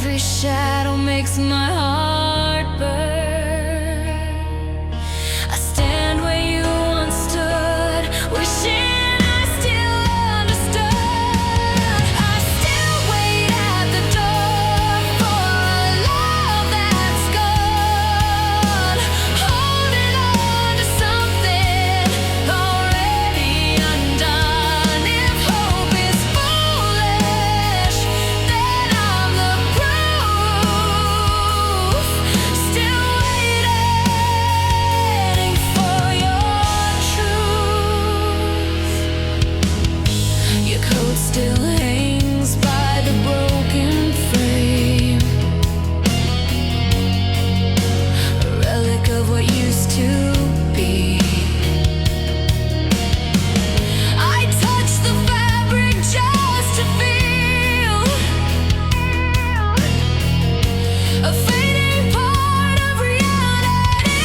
Every shadow makes my heart burn. I stand where you once stood, wishing I still understood. I still wait at the door for a love that's gone, holding on to something already undone. If hope is foolish, then I'm the proof. Still waiting for your truth. Your coat still hangs by the broken frame, a relic of what used to be. I touch the fabric just to feel a fading part of reality.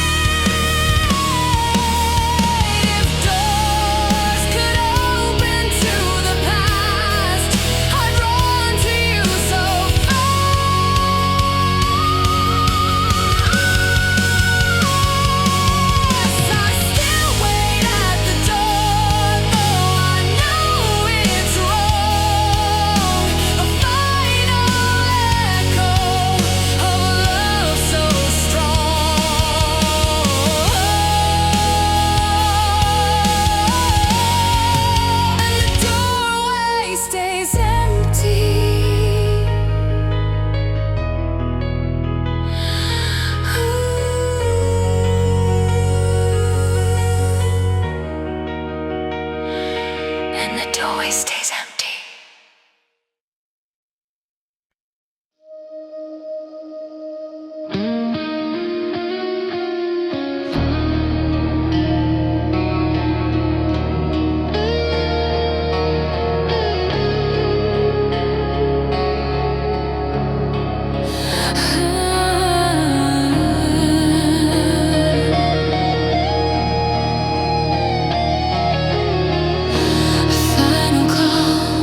If doors could open to the past, I'd run to you so fast. I still wait at the door, though I know it's wrong. A final echo of a love so strong. And the doorway stays empty. And the doorway stays empty. Final call.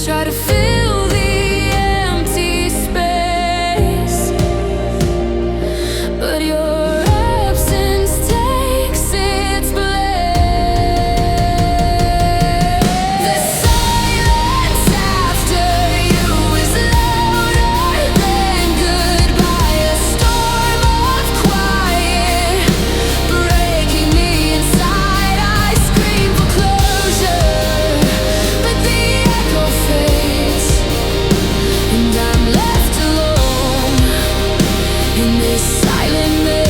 try to fill the empty space, but your absence takes its place. The silence after you is louder than goodbye, a storm of quiet breaking me inside. I scream for closure, but the echo fades, and I'm left alone in this silent maze.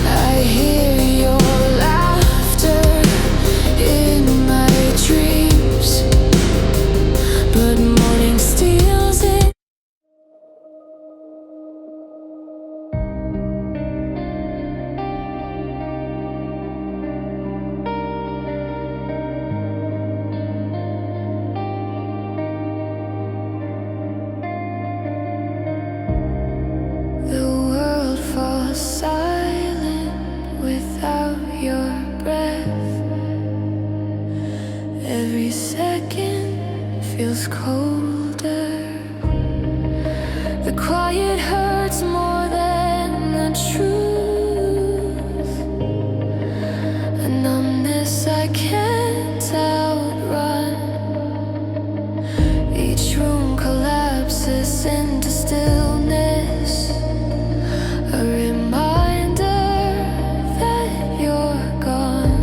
I hear your laughter in my dreams, but morning steals it. The world falls silent without your breath. Every second feels colder. The quiet hurts more than the truth. A numbness I can't outrun. Each room collapses into stillness, a reminder that you're gone.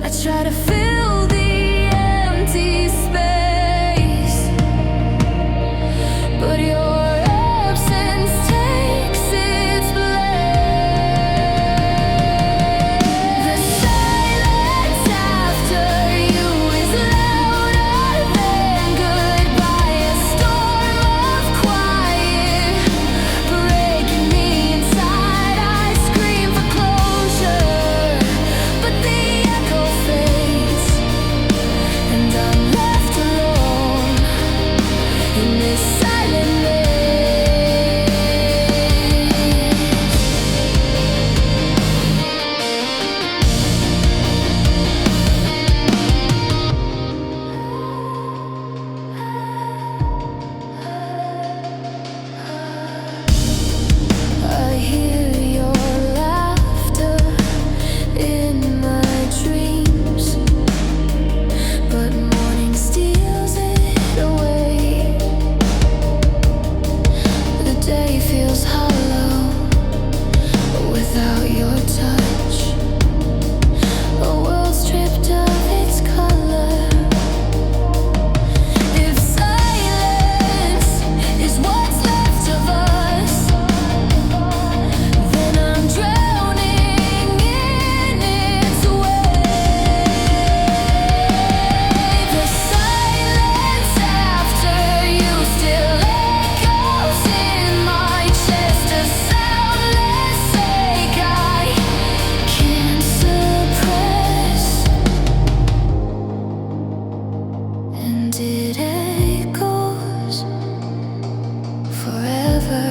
I try to fill the empty space, but your absence takes its place. The silence after you is louder than goodbye, a storm of quiet breaking me inside. I scream for closure, but the echo fades, and I'm left alone in this silent maze. I hear your laughter in my dreams, but morning steals it away. The day feels hollow without your touch. A world stripped of its color. If silence is what's left of us, then I'm drowning in its wave. The silence after you still echoes in my chest, a soundless ache I can't suppress, and it echoes forever.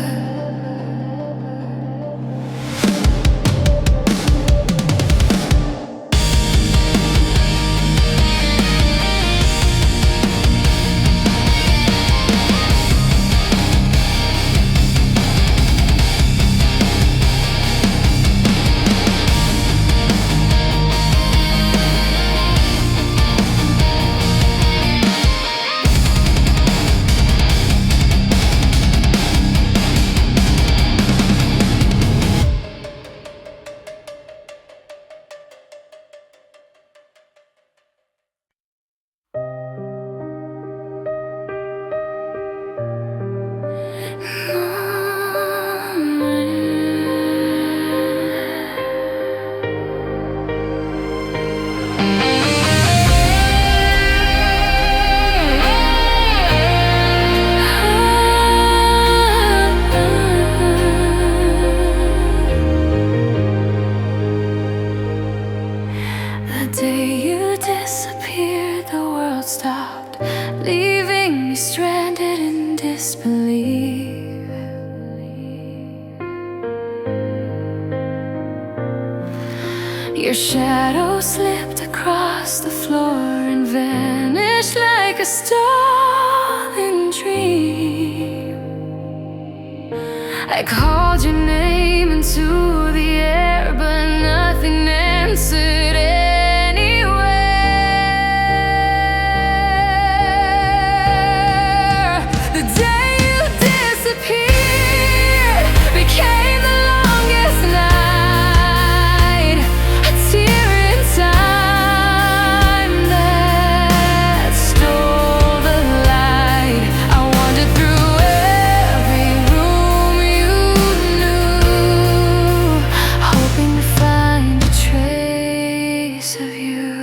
The day you disappear, me stranded in disbelief. Your shadow slipped across the floor and vanished like a stolen dream. I called your name into the air, but nothing answered anywhere. The day you disappeared became the longest night, a tear in time that stole the light. I wandered through every room you knew, hoping to find a trace of you.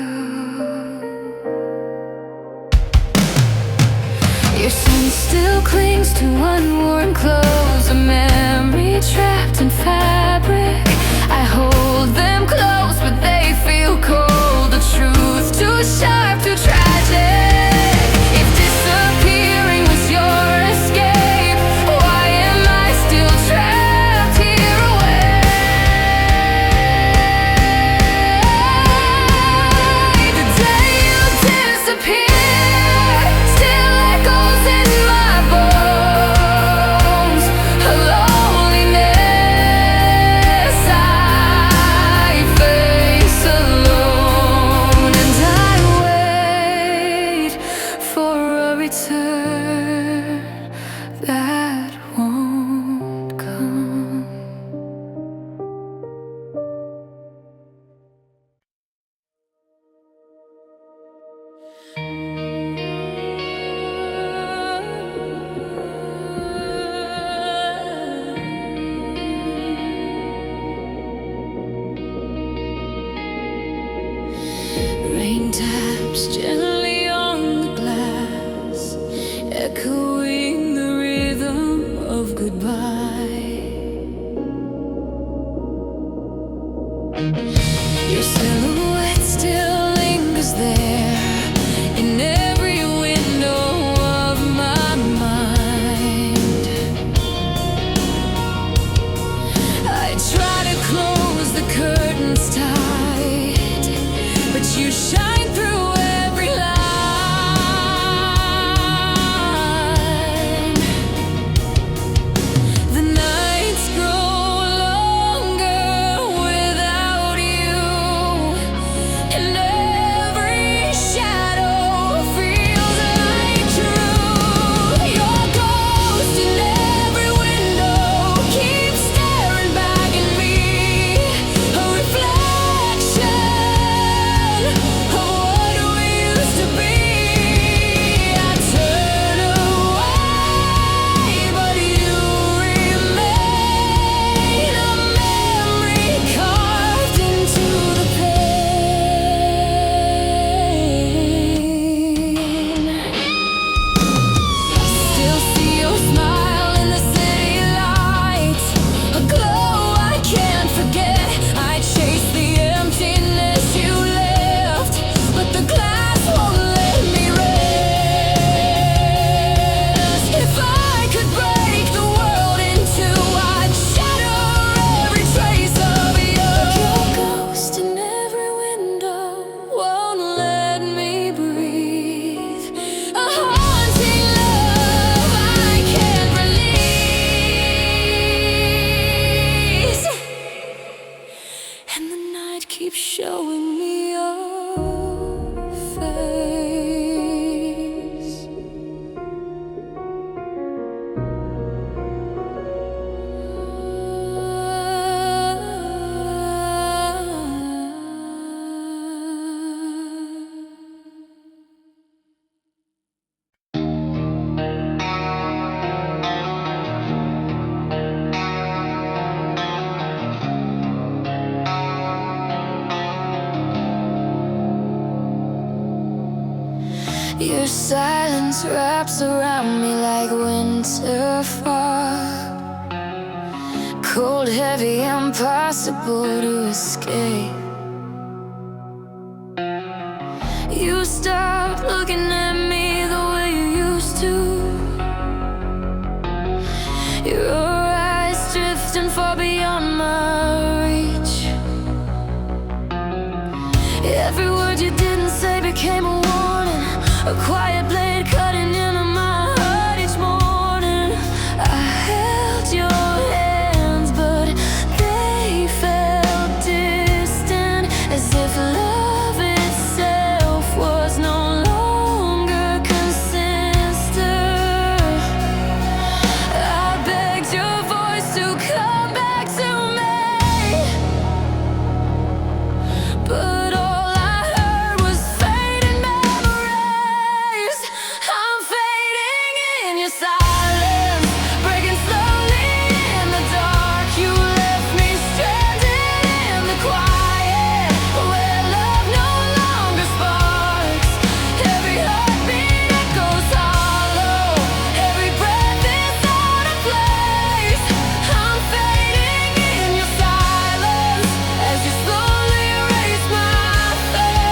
Your scent still clings to unworn clothes, a memory trapped in fabric. I hold them close, but they feel cold. The truth too sharp, too tragic. If disappearing was your escape, why am I still trapped here away? The day you disappeared still echoes in my bones. A loneliness I face alone, and I wait for a return that won't come. Rain taps gently on the glass, echoing the rhythm of goodbye. Your silhouette still lingers there in every window of my mind. I try to close the curtains tight, but you shine through every line. The nights grow longer without you, and every shadow feels like truth. Your ghost in every window keeps staring back at me, a reflection of what we used to be. I turn away, but you remain, a memory carved into the pain. Still see your smile in the city lights, a glow I can't forget. I chase the emptiness you left, but the glass won't let me rest. If I could break the world in two, I'd shatter every trace of you. Your ghost in every window won't let me breathe, a haunting love I can't release. And the night keeps showing me your face. Your silence wraps around me like winter fog, cold, heavy, impossible to escape. You stopped looking at me the way you used to. far beyond my reach. Every word you didn't say became a warning, a quiet blade cutting into my heart each morning. I held your hands, but they felt distant, as if love itself was no longer consistent. I begged your voice to come back to me, but all I heard was fading memories. I'm fading in your silence, breaking slowly in the dark. You left me stranded in the quiet, where love no longer sparks. Every heartbeat echoes hollow, every breath is out of place. I'm fading in your silence, as you slowly erase my face.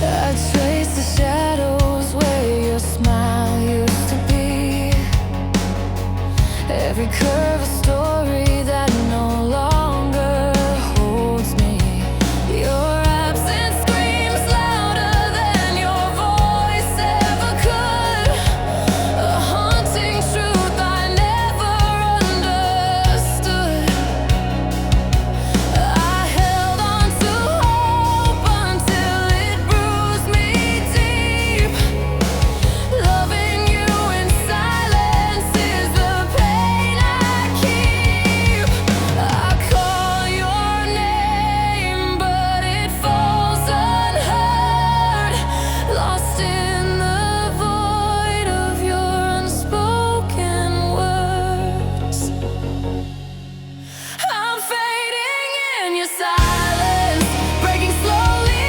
I trace the shadows where your smile used to be, every curve a story that no longer holds me. Your absence screams louder than your voice ever could, a haunting truth I never understood. I held on to hope until it bruised me deep. Loving you in silence is the pain I keep. I call your name, but it falls unheard, lost in the void of your unspoken words. I'm fading in your silence, breaking slowly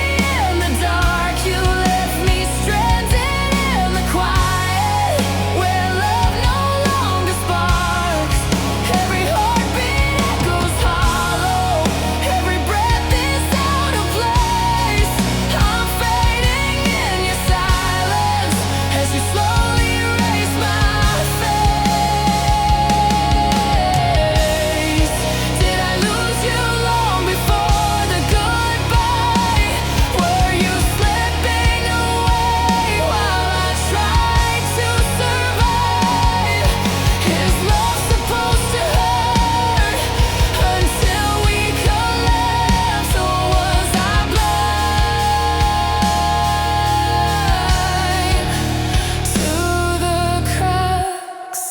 in the dark. You left me stranded in the quiet, where love no longer sparks. Every heartbeat echoes hollow, every breath is out of place. I'm fading in your silence, as you slowly erase my face. Did I lose you long before the goodbye? Were you slipping away while I tried to survive? Is love supposed to hurt until we collapse, or was I blind to the cracks?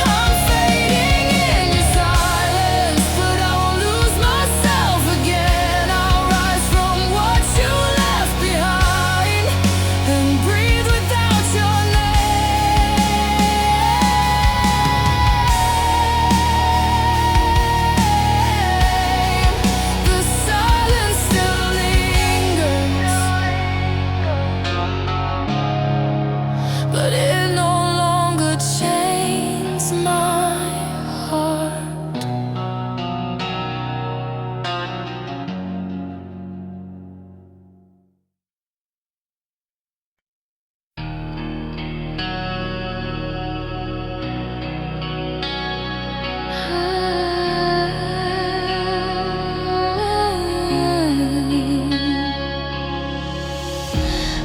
I'm fading in your silence, but I won't lose myself again. I'll rise from what you left behind and breathe without your name. The silence still lingers, but it no longer chains my heart.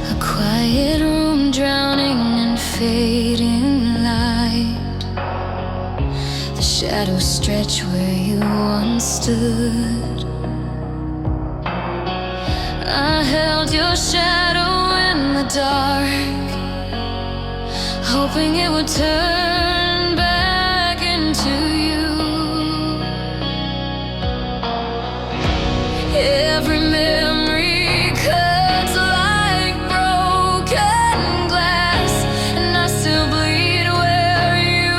A quiet room drowning in fading light. The shadows stretch where you once stood. I held your shadow in the dark, hoping it would turn back into you. Every memory cuts like broken glass, and I still bleed where you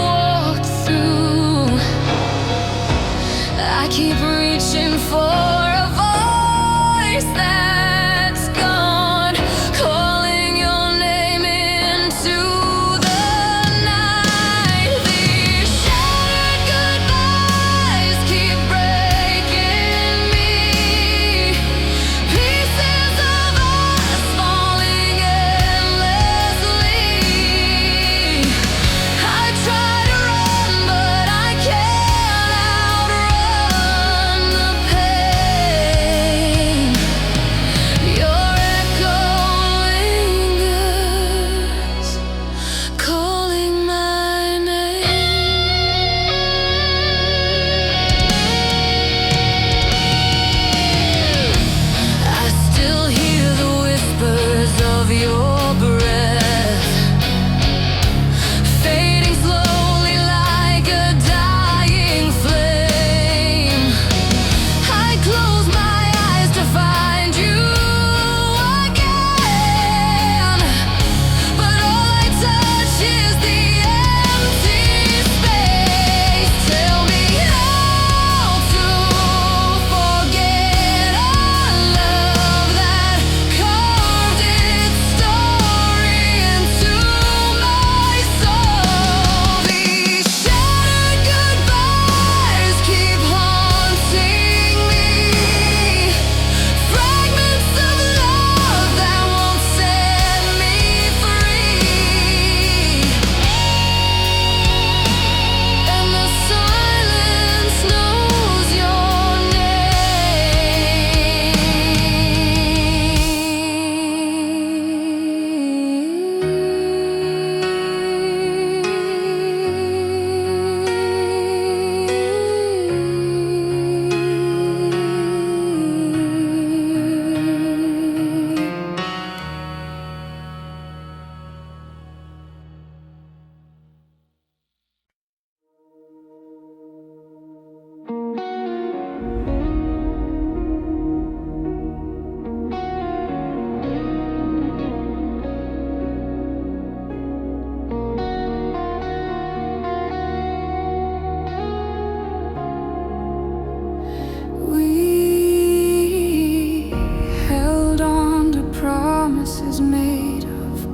walked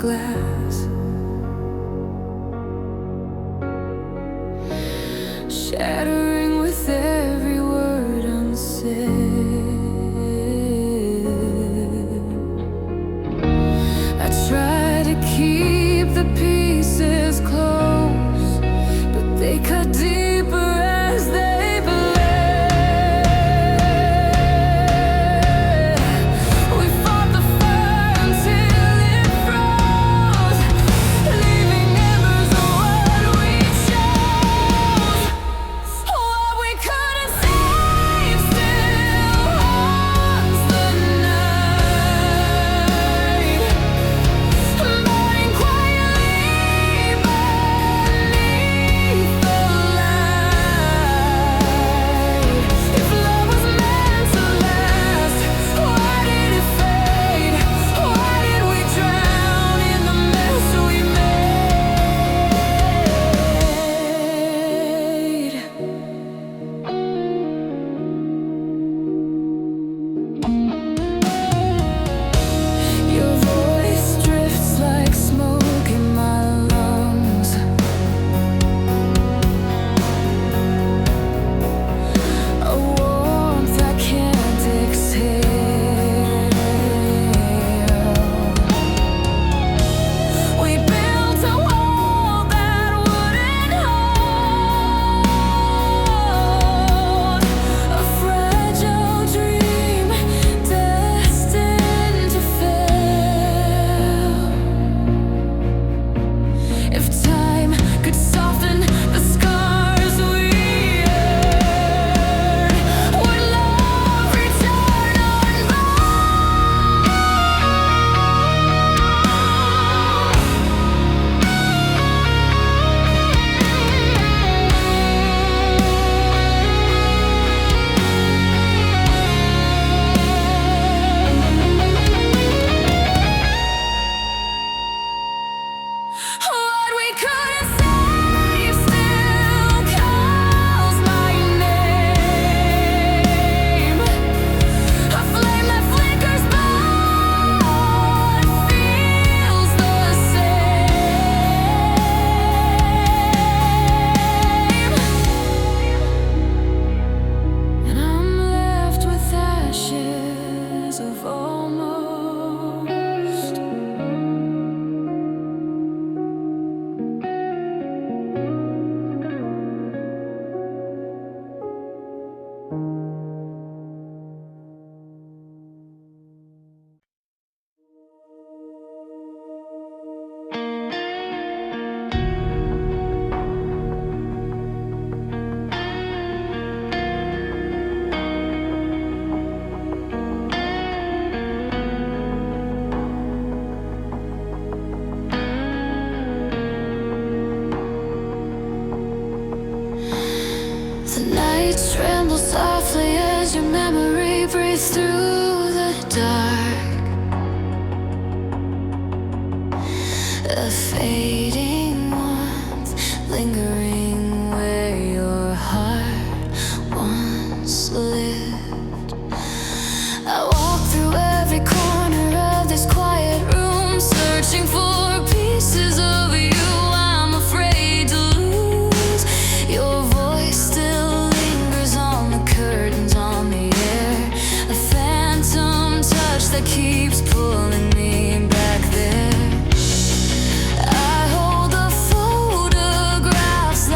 glass, shattering with every word unsaid. I try to keep the pieces close, but they cut deeper as they bled. We fought the fire until it froze, leaving embers of what we chose. What we couldn't save still haunts the night, burning quietly beneath the light. If love was meant to last, why did it fade? Why did we drown in the mess we made? Your voice drifts like smoke in my lungs, a warmth I can't exhale. We built a wall that wouldn't hold a fragile dream destined to fail. If time could soften the scars we earned, would love return what we couldn't save still calls my name, a flame that flickers but feels the same. And I'm left with ashes of almost. The nights tremble softly as your memory breathes through the dark. A fading warmth lingering where your heart once lived. I walk through every corner of this quiet room, searching for pieces of you I'm afraid to lose. Your voice still lingers on the curtains, on the air, a phantom touch that keeps pulling me back there. I hold the photographs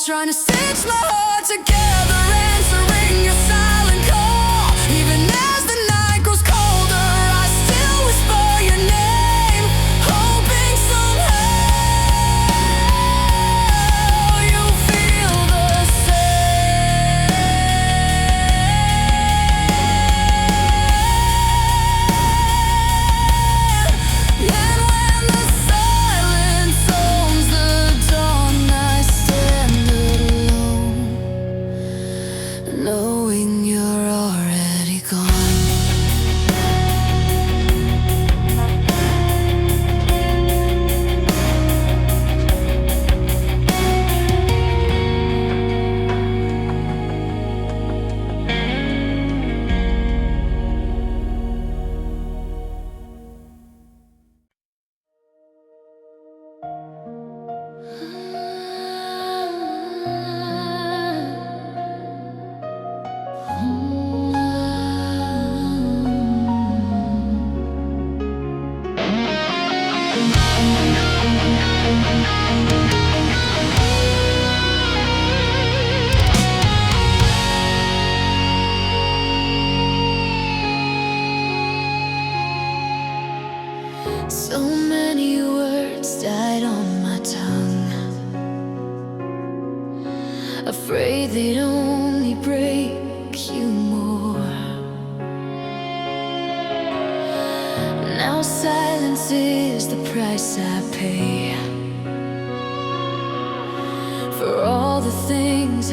walls, trying to stitch my heart together, answering your silent call. Even as the night grows colder, I still whisper your name, hoping somehow you feel the same. And when the silence owns the dawn, I stand alone, knowing you're already gone. So many words died on my tongue, afraid they'd only break you more. Now silence is the price I pay for all the things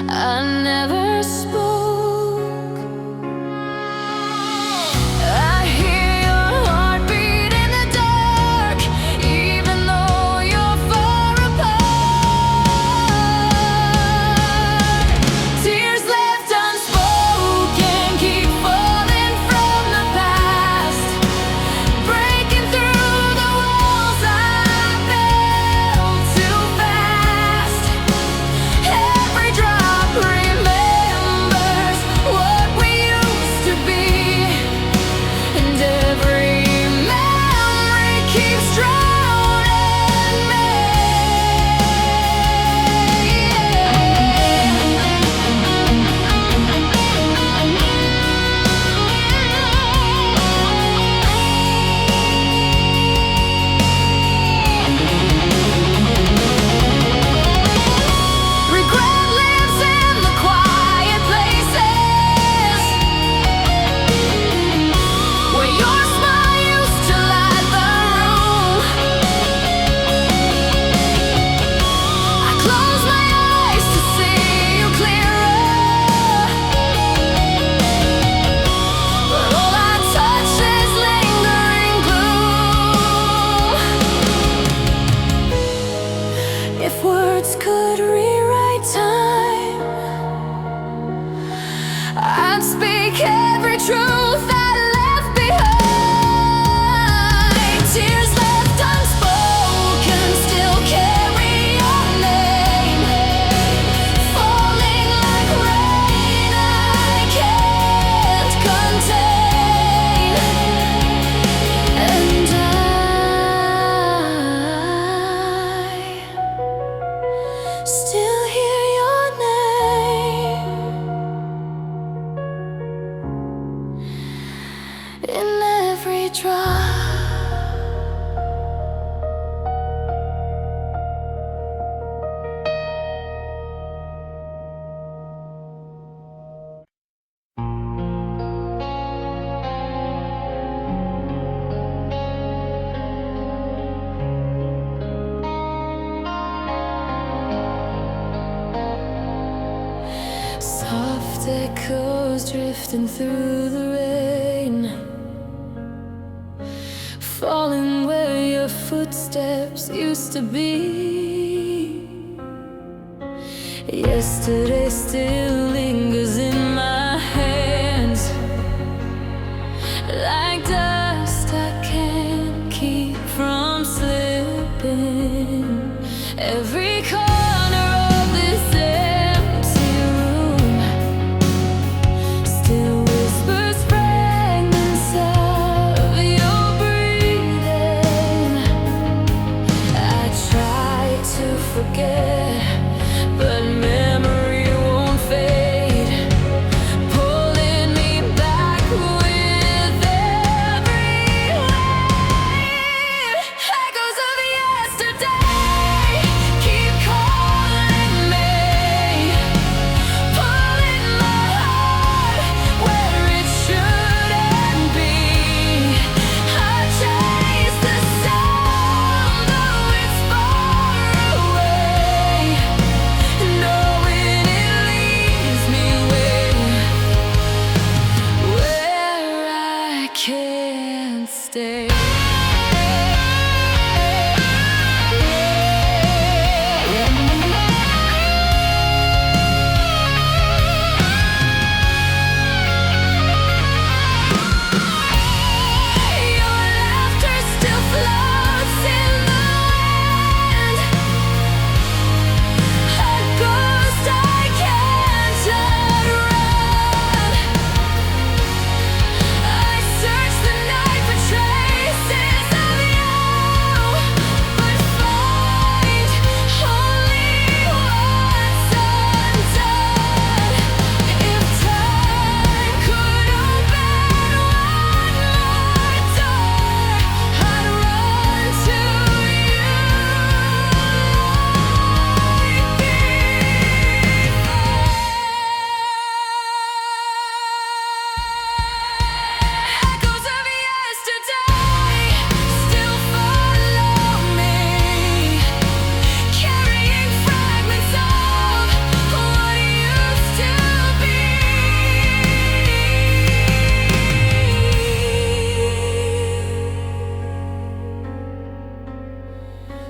I never spoke. I hear your heartbeat in the dark, even though you're far apart. Tears left unspoken keep falling from the past, breaking through the walls I built too fast. Every drop remembers what we used to be, and every memory keeps drowning me. Regret lives in the quiet places where your smile used to light the room. I close my eyes to see you clearer, but all I touch is lingering gloom. If words could rewrite time, I'd speak every truth I left behind. Tears left unspoken still carry your name, falling like rain I can't contain. And I still hear your name in every drop. Soft echoes drifting through the rain, falling where your footsteps used to be. Yesterday still lingers in my hands, like dust I can't keep from slipping. Every corner of this empty room still whispers fragments of your breathing. I try to forget, but can't stay.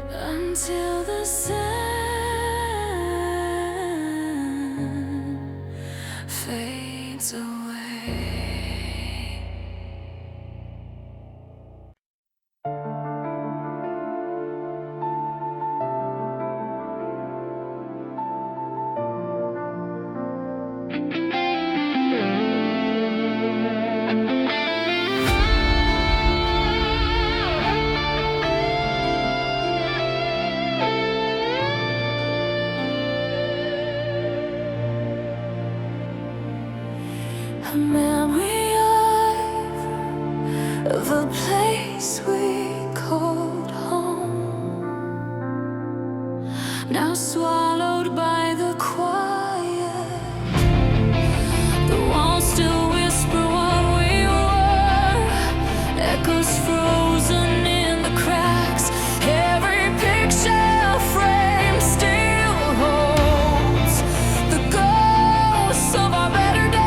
Until the sun fades away. A memory of the place we called home, now swallowed by the quiet. The walls still whisper what we were, echoes frozen in the cracks. Every picture frame still holds the ghosts of our better days.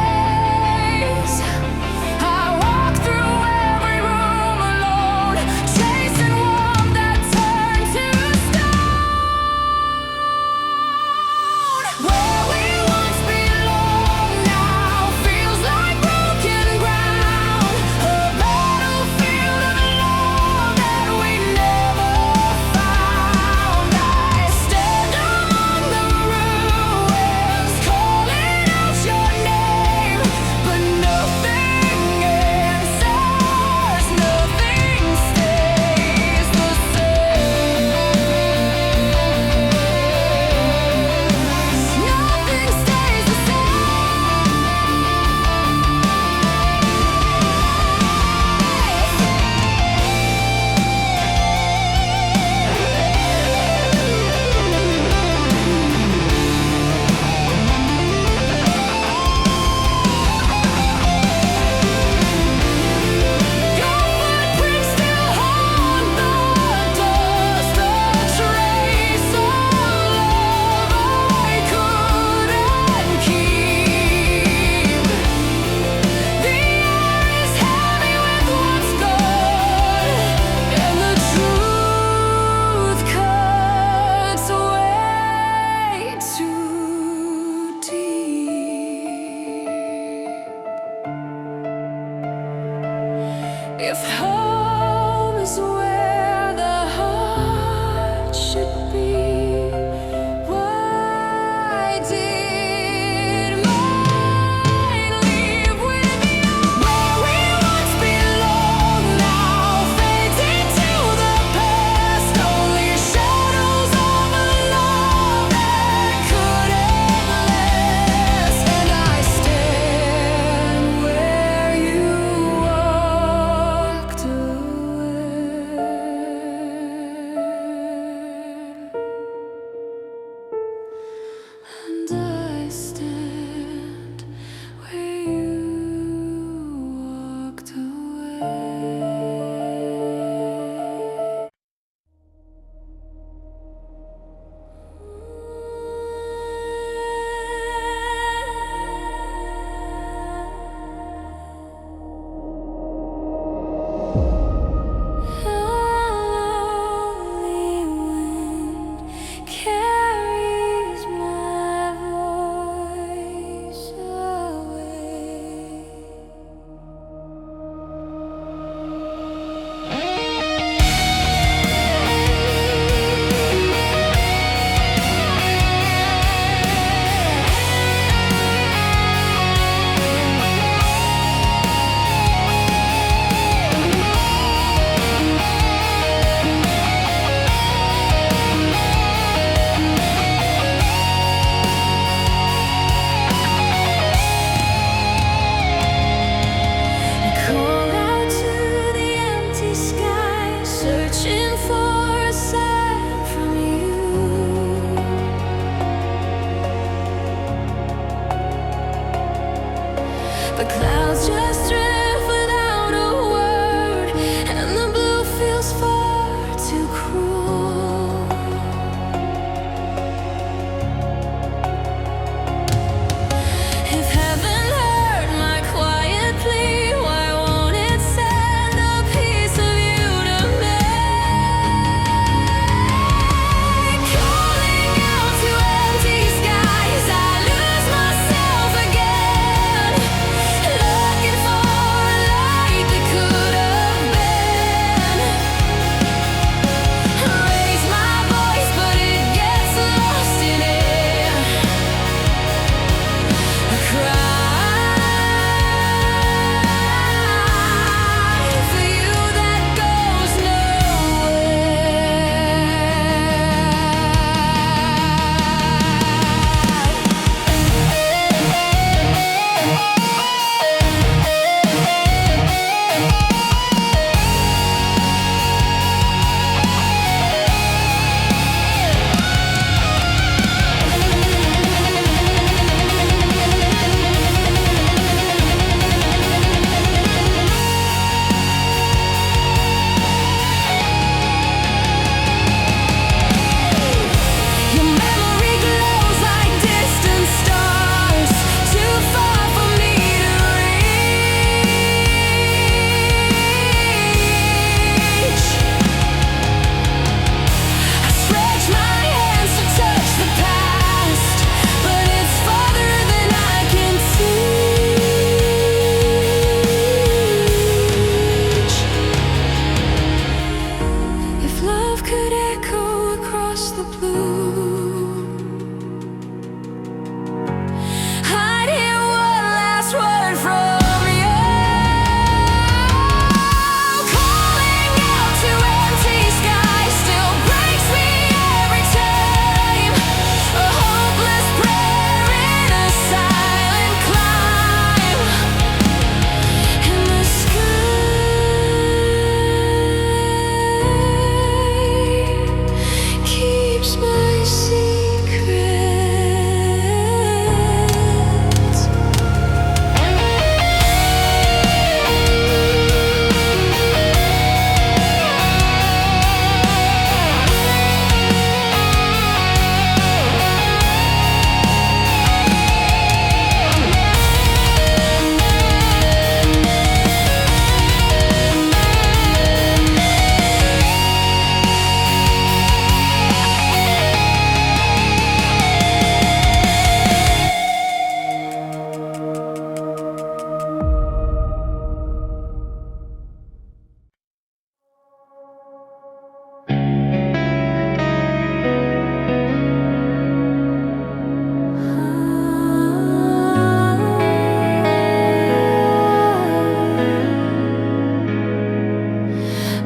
If home is where the heart should be, why did mine leave with you? Where we once belonged now fades into the past, only shadows of a love that couldn't last. And I stand where you walked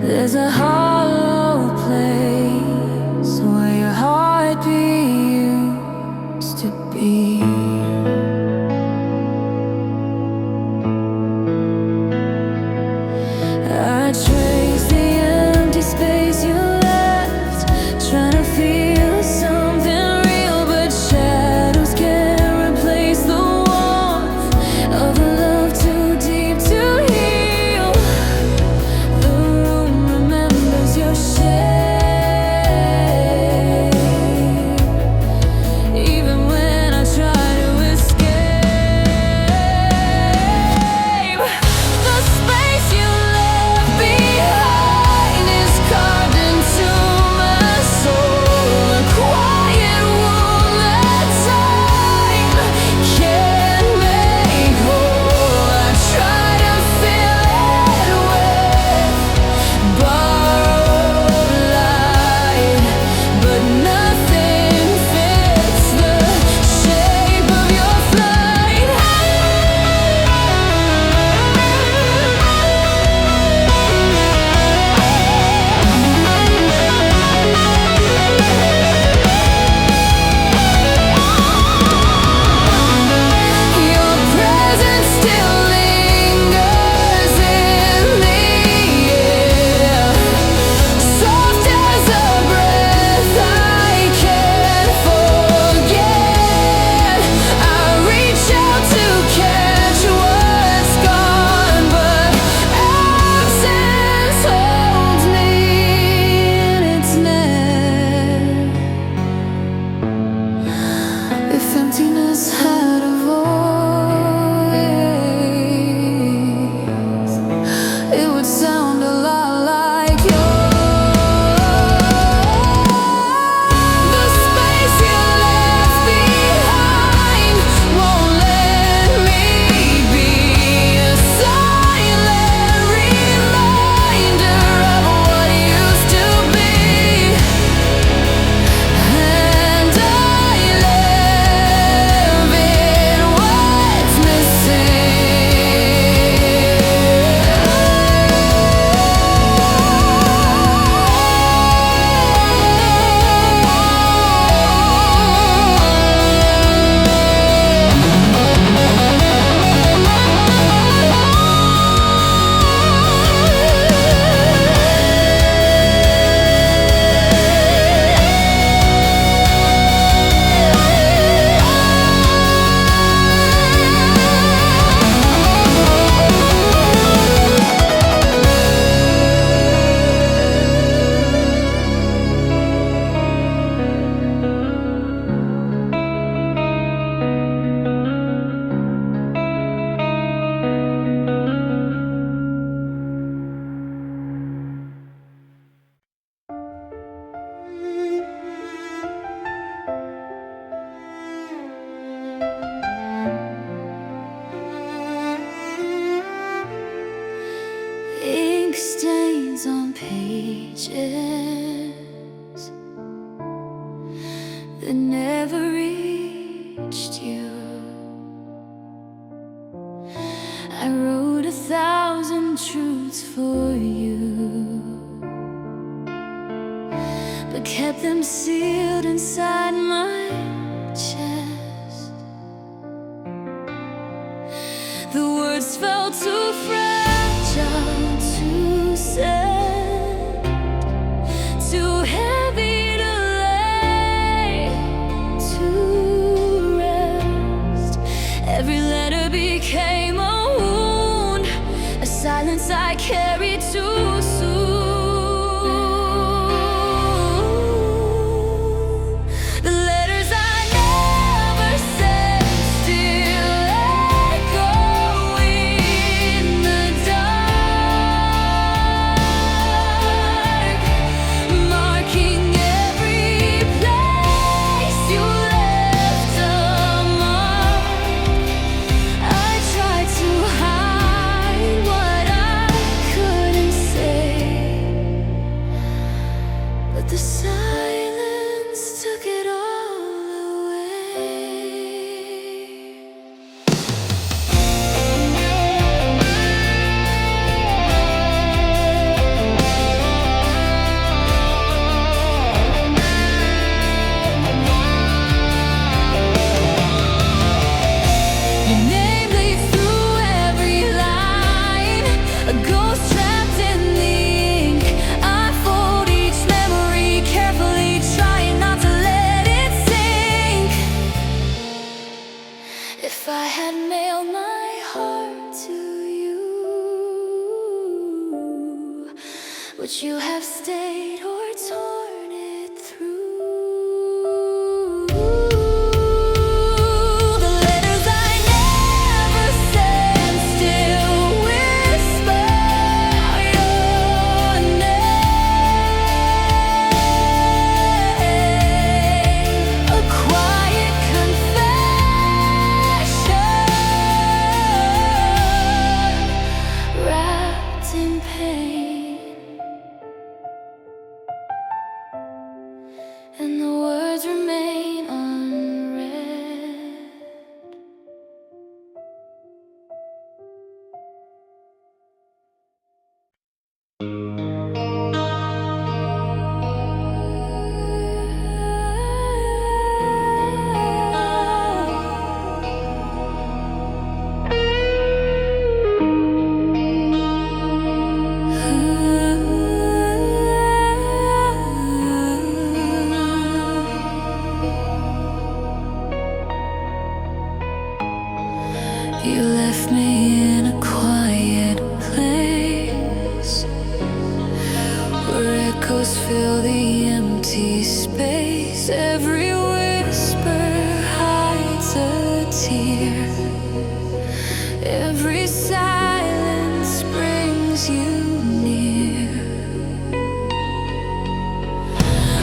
There's a hollow place where your heartbeat used to be. I trace the empty space you left, trying to feel something real, but shadows can't replace the warmth of a love too deep to heal. The room remembers your shape, even when I try to escape. The space you left behind is carved into my soul, a quiet wound that time can't make whole. I try to fill it with borrowed light, but nothing fits the shape of your flight. Your presence still lingers in the air, soft as a breath I can't forget. I reach out to catch what's gone, but absence holds me in its net. If emptiness had a voice, it would sound a lot like yours. The space you left behind won't let me be a silent reminder of what used to be. And I live in what's ink stains on pages that never reached you. I wrote 1,000 truths for you, but kept them sealed inside my chest. The words felt too fragile to send, too heavy to lay to rest. Every letter became a wound, a silence I carried too soon. The letters I never sent still echo in the dark, marking every place you left a mark. I tried to hide what I couldn't Would you have stayed or torn it through? The letters I never sent still whisper your name. A quiet confession wrapped in pain. And the words remain unread. You left me in a quiet place where echoes fill the empty space. Every whisper hides a tear. Every silence brings you near.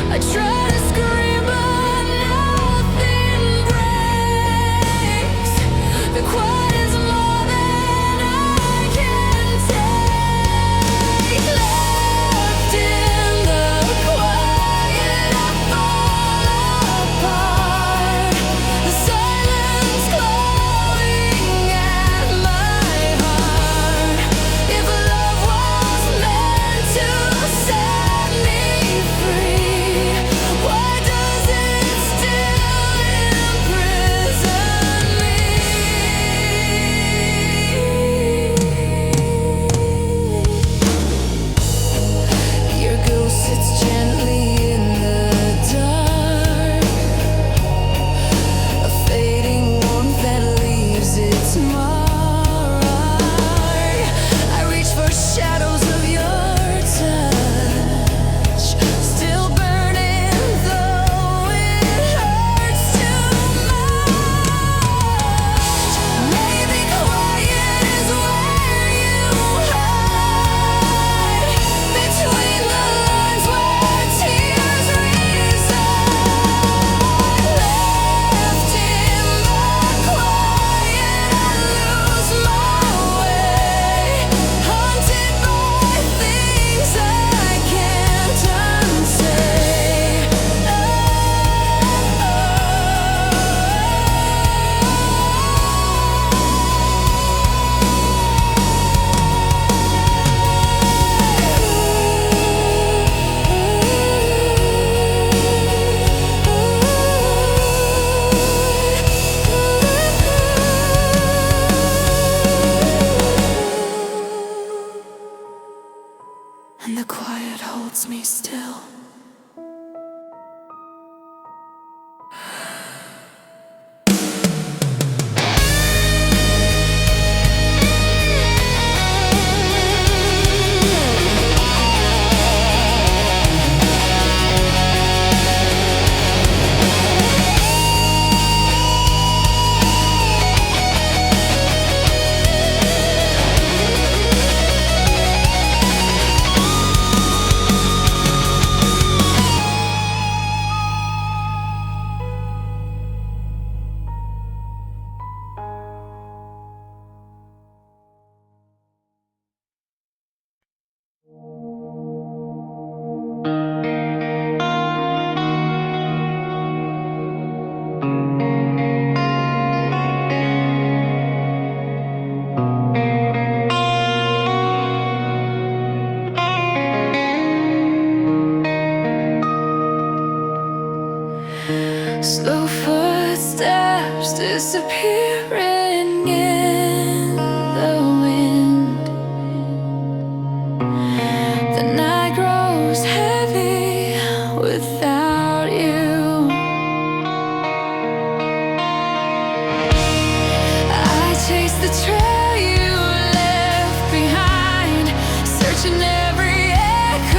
I try to scream but nothing breaks. The quiet is more than I can take. Left in the quiet, I fall apart. The silence clawing at my heart. If love was meant to set me free, why does it still imprison me? Your ghost sits gently in the dark, a fading warmth that leaves its mark. I reach for shadows of your touch, still burning though it hurts too much. Maybe quiet is where you hide, between the lines where tears reside. Left in the quiet, I lose my way, haunted by things I can't unsay. And the quiet holds me still. Slow footsteps disappearing in the wind. The night grows heavy without you. I chase the trail you left behind, searching every echo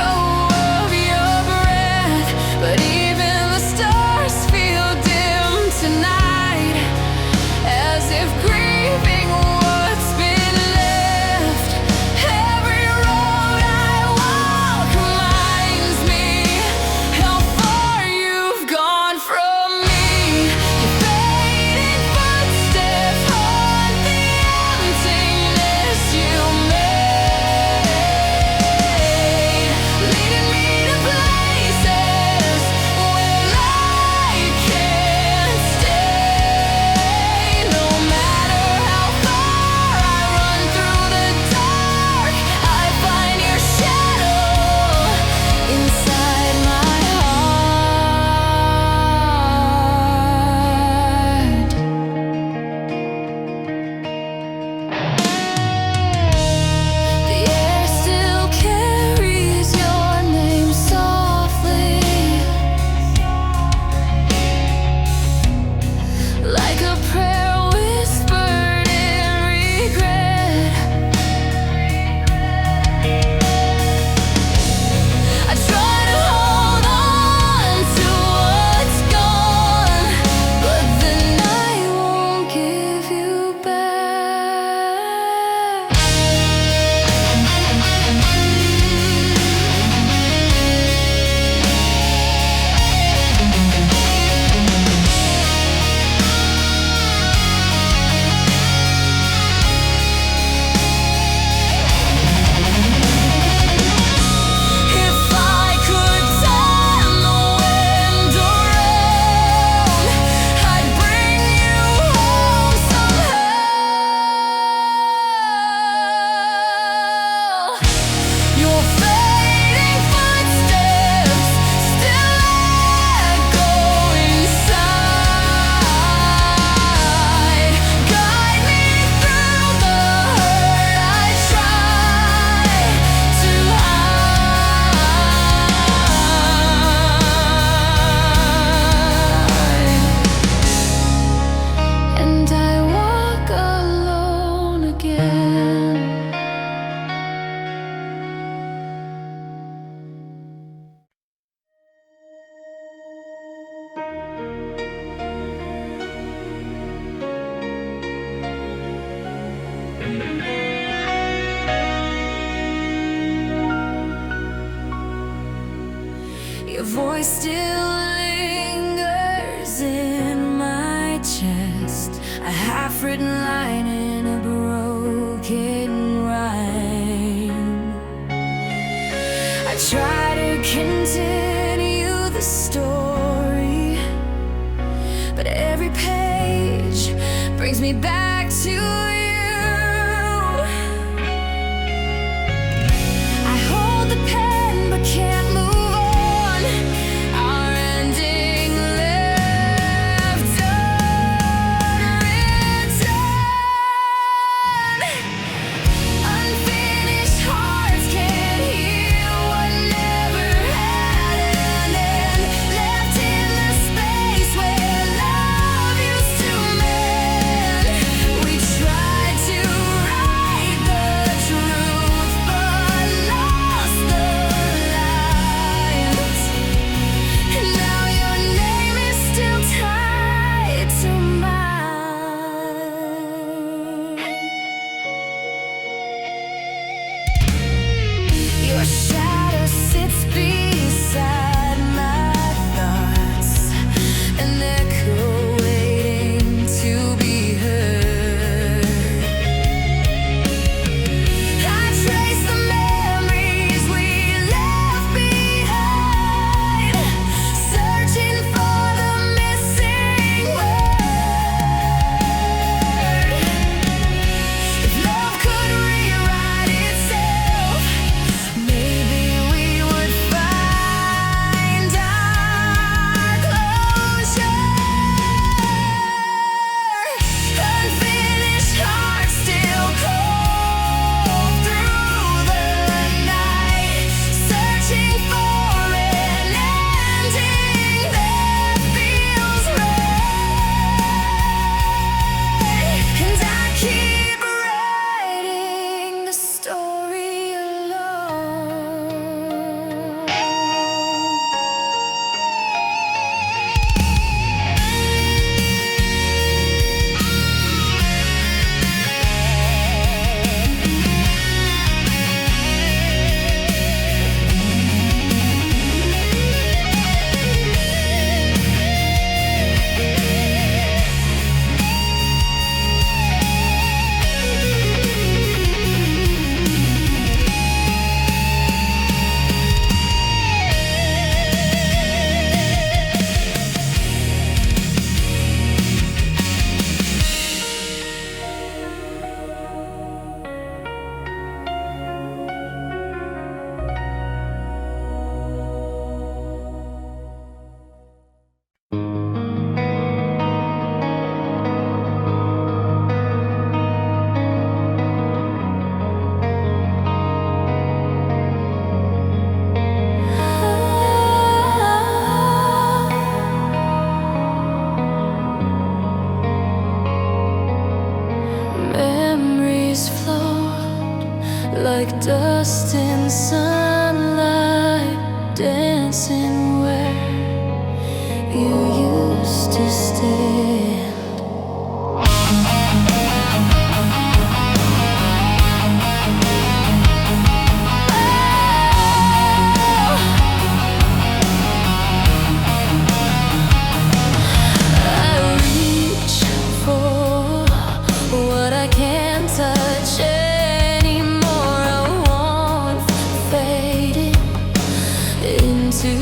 Your voice still lingers in my chest, a half-written line in a broken rhyme. I try to continue the story, but every page brings me back to you. I hold the pen but can't move on. Our ending left unwritten. Unfinished hearts can't heal what never had an end. Left in the space where love used to mend. We tried to write the truth but lost the lines. And now your name is still tied to mine. Your shadow sits beside my thoughts, an echo waiting to be heard. I trace the memories we left behind, searching for the missing word. If love could rewrite itself, maybe we would find our closure. Unfinished hearts still cold through the night, searching for an ending that feels right. And I keep writing the story alone. Memories float like dust in sunlight, dancing where you used to stand. I reach for what I can't touch anymore. A warmth fading into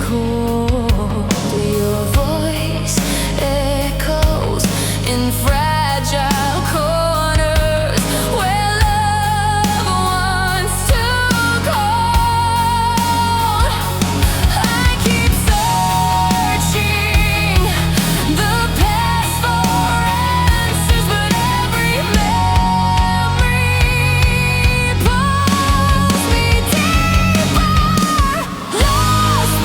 cold. Your voice echoes in fragile corners where love once took hold. I keep searching the past for answers, but every memory pulls me deeper. Lost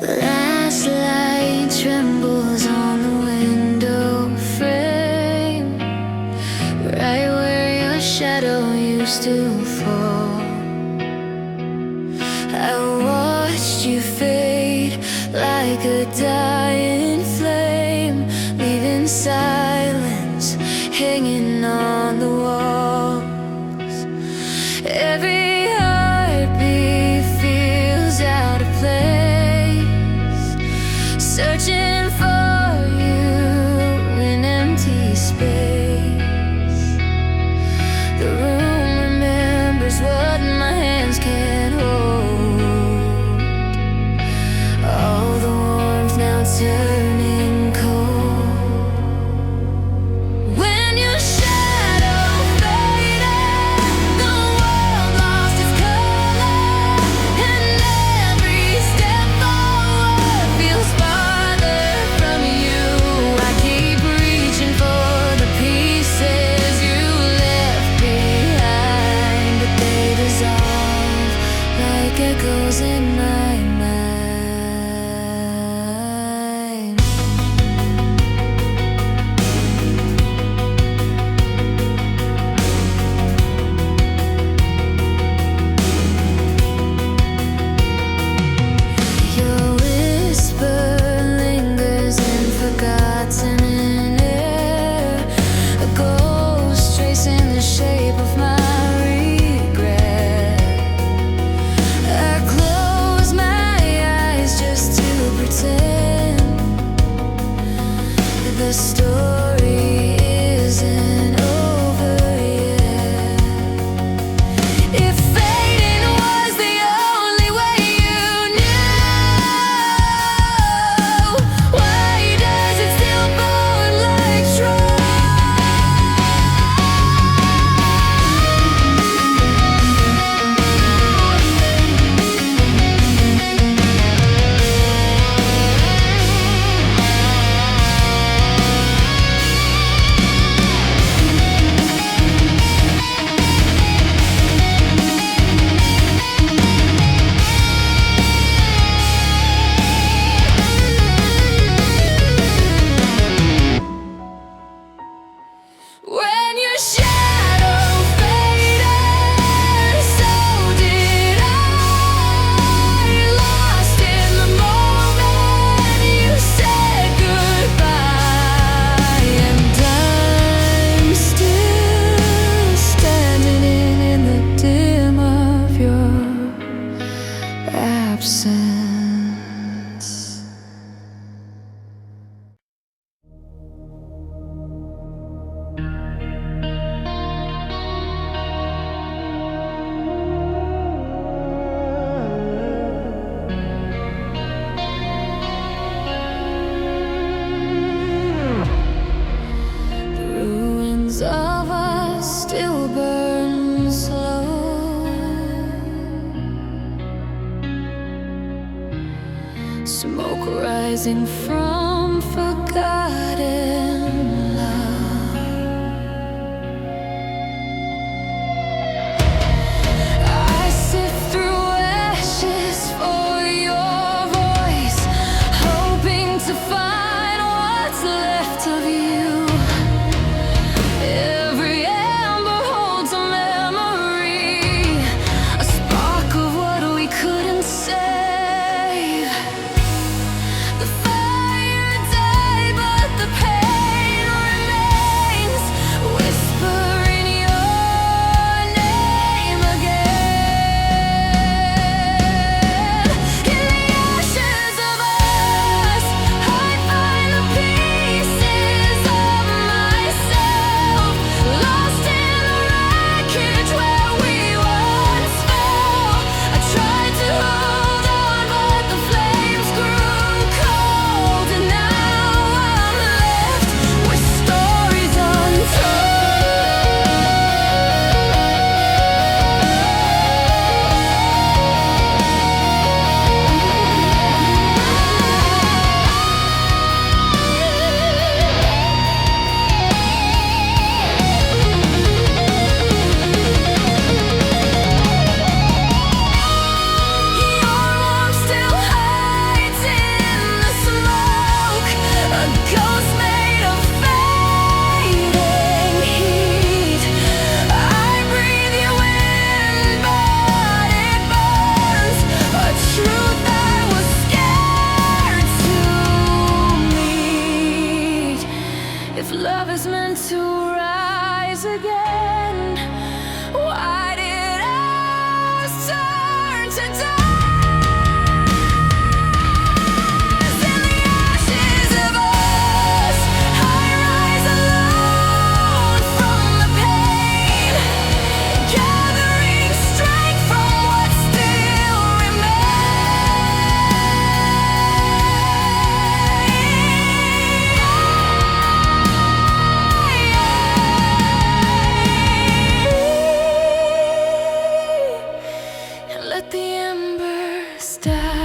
The last light trembles on the window frame, right where your shadow used to fall. I watched you fade like a dying flame, leaving silence hanging on the walls. Every heartbeat feels out of place, searching for you in empty space. The room remembers what my hands can't hold. All the warmth now turning cold. When your shadow faded, the world lost its color, and every step forward feels farther from you. I keep reaching for the pieces you left behind, but they dissolve like echoes in my mind. Your whisper lingers in forgotten air, a ghost tracing the shape of my regret. I close my eyes just to pretend that the story isn't over yet. If fading was the only way you knew, why does it still burn like when your shadow faded, so did I. Lost in the moment you said goodbye, and I'm still standing in the dim of your absence. The ruins of us still burn slow, smoke rising from forgotten love. I sift through ashes for your voice, hoping to find what's left of you. Every ember holds a memory, a spark of what we couldn't save. The fire died, but the pain die.